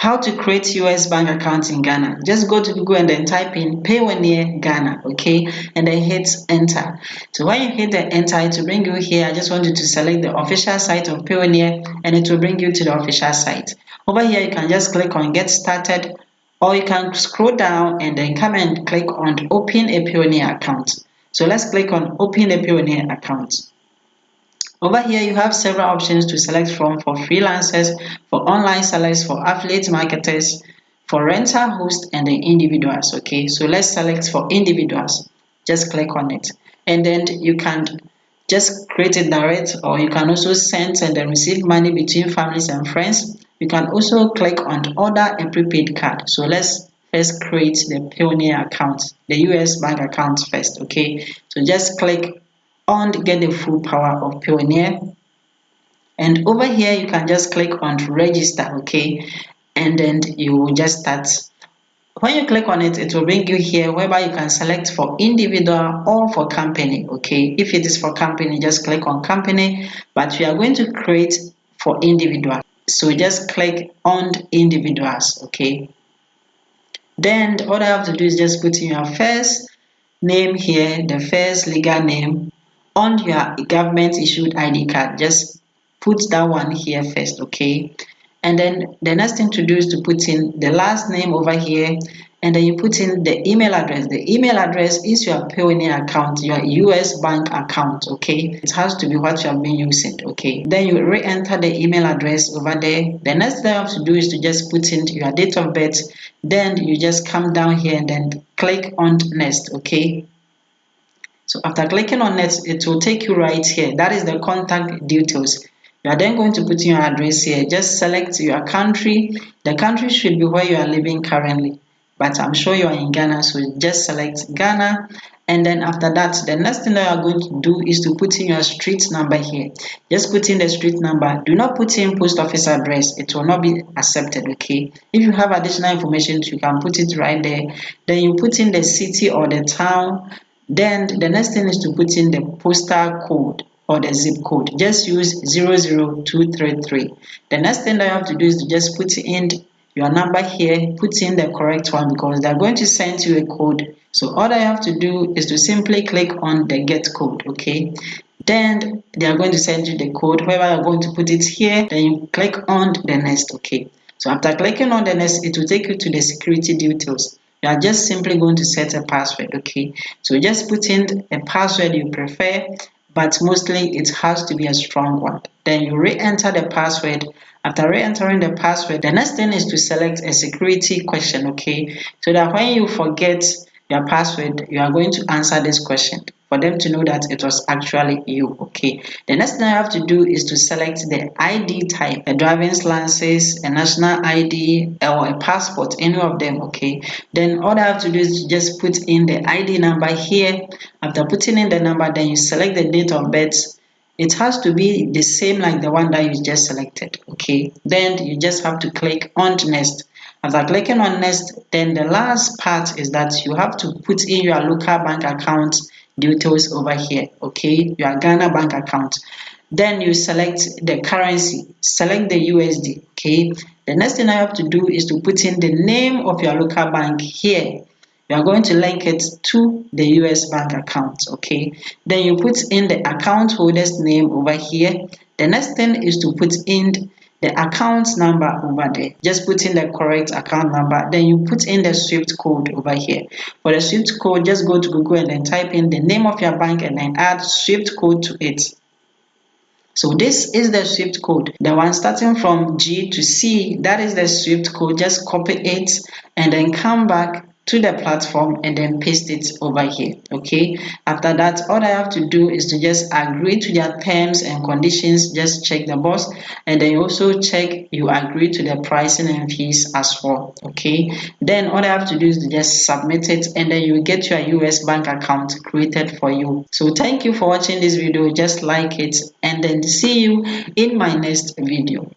how to create US bank account in Ghana. Just go to Google and then type in Payoneer Ghana, okay, and then hit enter. So when you hit the enter, it will bring you here. I just want you to select the official site of Payoneer and it will bring you to the official site. Over here, you can just click on get started, or you can scroll down and then come and click on open a Payoneer account. So let's click on open a Payoneer account. Over here, you have several options to select from for freelancers, for online sellers, for affiliate marketers, for rental hosts, and the individuals. Okay, so let's select for individuals. Just click on it, and then you can just create it direct, or you can also send and then receive money between families and friends. You can also click on order a prepaid card. So let's first create the Payoneer account, the US bank account first. Okay, so just click on get the full power of Payoneer, and over here you can just click on register, okay, and then you will just start. When you click on it, it will bring you here whereby you can select for individual or for company, okay. If it is for company, just click on company, but we are going to create for individual, so just click on individuals, okay. Then all I have to do is just put in your first name here, the first legal name on your government issued ID card. Just put that one here first, okay? And then the next thing to do is to put in the last name over here, and then you put in the email address. The email address is your Payoneer account, your US bank account, okay? It has to be what you have been using, okay? Then you re-enter the email address over there. The next thing you have to do is to just put in your date of birth. Then you just come down here and then click on next, okay? So after clicking on it, it will take you right here. That is the contact details. You are then going to put in your address here. Just select your country. The country should be where you are living currently, but I'm sure you are in Ghana, so just select Ghana. And then after that, the next thing that you are going to do is to put in your street number here. Just put in the street number. Do not put in post office address. It will not be accepted, okay? If you have additional information, you can put it right there. Then you put in the city or the town. Then the next thing is to put in the postal code or the zip code. Just use 00233. The next thing that you have to do is to just put in your number here, put in the correct one because they're going to send you a code. So all I have to do is to simply click on the get code, okay? Then they are going to send you the code. Wherever you're going to put it here, then you click on the next, okay? So after clicking on the next, it will take you to the security details. You are just simply going to set a password, okay? So just put in a password you prefer, but mostly it has to be a strong one. Then you re-enter the password. After re-entering the password, the next thing is to select a security question, okay? So that when you forget your password, you are going to answer this question for them to know that it was actually you, okay? The next thing I have to do is to select the ID type, a driver's license, a national ID, or a passport, any of them, okay? Then all I have to do is to just put in the ID number here. After putting in the number, then you select the date of birth. It has to be the same like the one that you just selected, okay? Then you just have to click on next. After clicking on next, then the last part is that you have to put in your local bank account details over here, okay? Your Ghana bank account. Then you select the currency, select the USD, okay? The next thing I have to do is to put in the name of your local bank here. You are going to link it to the US bank account, okay? Then you put in the account holder's name over here. The next thing is to put in the account number over there. Just put in the correct account number. Then you put in the SWIFT code over here. For the SWIFT code, just go to Google and then type in the name of your bank and then add SWIFT code to it. So this is the SWIFT code, the one starting from G to C. That is the SWIFT code. Just copy it and then come back to the platform and then paste it over here, okay? After that, all I have to do is to just agree to their terms and conditions. Just check the box, and then you also check you agree to the pricing and fees as well, okay? Then all I have to do is to just submit it, and then you get your US bank account created for you. So thank you for watching this video. Just like it, and then see you in my next video.